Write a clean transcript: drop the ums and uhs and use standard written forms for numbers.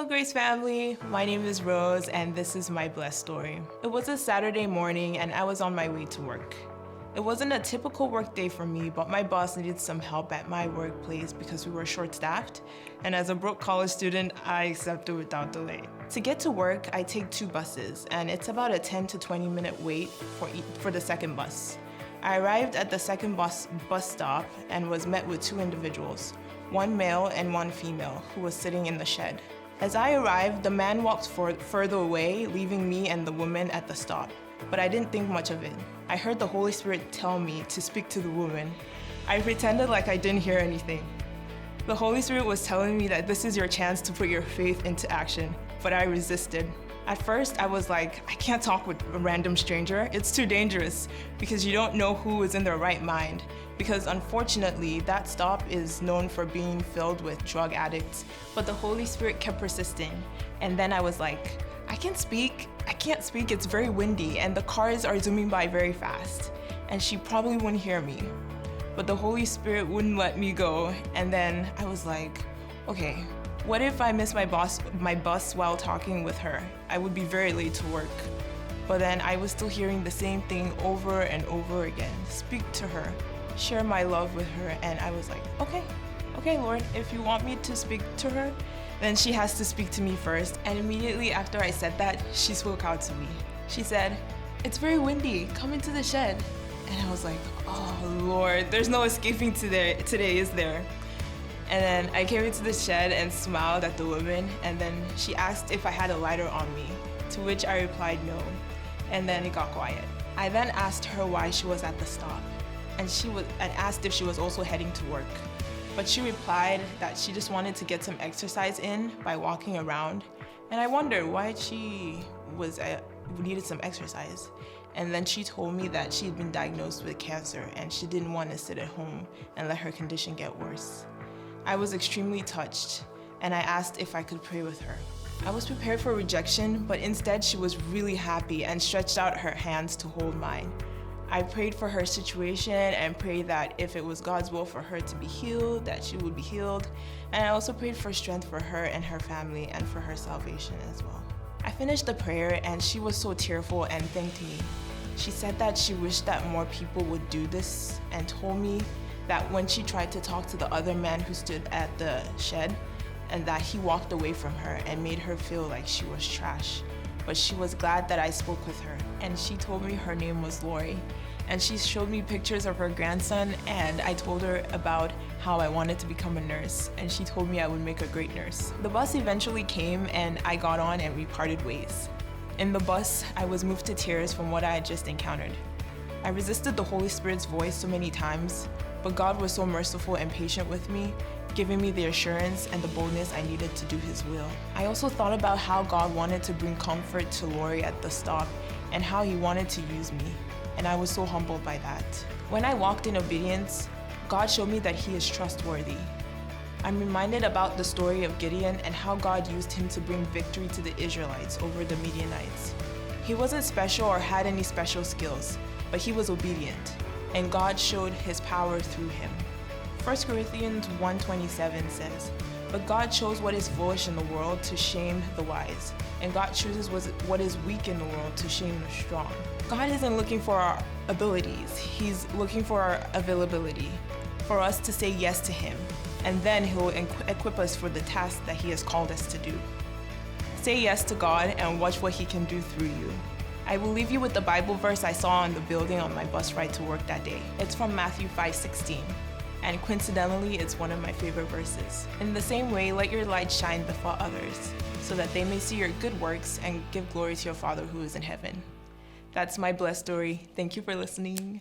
Hello, Grace family. My name is Rose, and this is my blessed story. It was a Saturday morning, and I was on my way to work. It wasn't a typical work day for me, but my boss needed some help at my workplace because we were short-staffed, and as a broke college student, I accepted without delay. To get to work, I take 2 buses, and it's about a 10 to 20 minute wait for the second bus. I arrived at the second bus stop and was met with 2 individuals, one male and one female, who was sitting in the shed. As I arrived, the man walked further away, leaving me and the woman at the stop. But I didn't think much of it. I heard the Holy Spirit tell me to speak to the woman. I pretended like I didn't hear anything. The Holy Spirit was telling me that this is your chance to put your faith into action, but I resisted. At first, I was like, I can't talk with a random stranger. It's too dangerous because you don't know who is in their right mind. Because unfortunately, that stop is known for being filled with drug addicts. But the Holy Spirit kept persisting. And then I was like, I can't speak, it's very windy and the cars are zooming by very fast. And she probably wouldn't hear me. But the Holy Spirit wouldn't let me go. And then I was like, okay, what if I miss my bus while talking with her? I would be very late to work. But then I was still hearing the same thing over and over again. Speak to her, share my love with her. And I was like, okay, Lord, if you want me to speak to her, then she has to speak to me first. And immediately after I said that, she spoke out to me. She said, it's very windy, come into the shed. And I was like, oh Lord, there's no escaping today, is there? And then I came into the shed and smiled at the woman, and then she asked if I had a lighter on me, to which I replied no, and then it got quiet. I then asked her why she was at the stop, and asked if she was also heading to work. But she replied that she just wanted to get some exercise in by walking around, and I wondered why she needed some exercise. And then she told me that she had been diagnosed with cancer and she didn't want to sit at home and let her condition get worse. I was extremely touched, and I asked if I could pray with her. I was prepared for rejection, but instead she was really happy and stretched out her hands to hold mine. I prayed for her situation and prayed that if it was God's will for her to be healed, that she would be healed. And I also prayed for strength for her and her family and for her salvation as well. I finished the prayer and she was so tearful and thanked me. She said that she wished that more people would do this and told me that when she tried to talk to the other man who stood at the shed, and that he walked away from her and made her feel like she was trash. But she was glad that I spoke with her, and she told me her name was Lori. And she showed me pictures of her grandson, and I told her about how I wanted to become a nurse, and she told me I would make a great nurse. The bus eventually came, and I got on and we parted ways. In the bus, I was moved to tears from what I had just encountered. I resisted the Holy Spirit's voice so many times, but God was so merciful and patient with me, giving me the assurance and the boldness I needed to do His will. I also thought about how God wanted to bring comfort to Lori at the stop and how He wanted to use me, and I was so humbled by that. When I walked in obedience, God showed me that He is trustworthy. I'm reminded about the story of Gideon and how God used him to bring victory to the Israelites over the Midianites. He wasn't special or had any special skills, but he was obedient, and God showed His power through him. 1 Corinthians 1:27 says, but God chose what is foolish in the world to shame the wise, and God chooses what is weak in the world to shame the strong. God isn't looking for our abilities, He's looking for our availability, for us to say yes to Him, and then He will equip us for the task that He has called us to do. Say yes to God and watch what He can do through you. I will leave you with the Bible verse I saw on the building on my bus ride to work that day. It's from Matthew 5:16. And coincidentally, it's one of my favorite verses. In the same way, let your light shine before others, so that they may see your good works and give glory to your Father who is in heaven. That's my blessed story. Thank you for listening.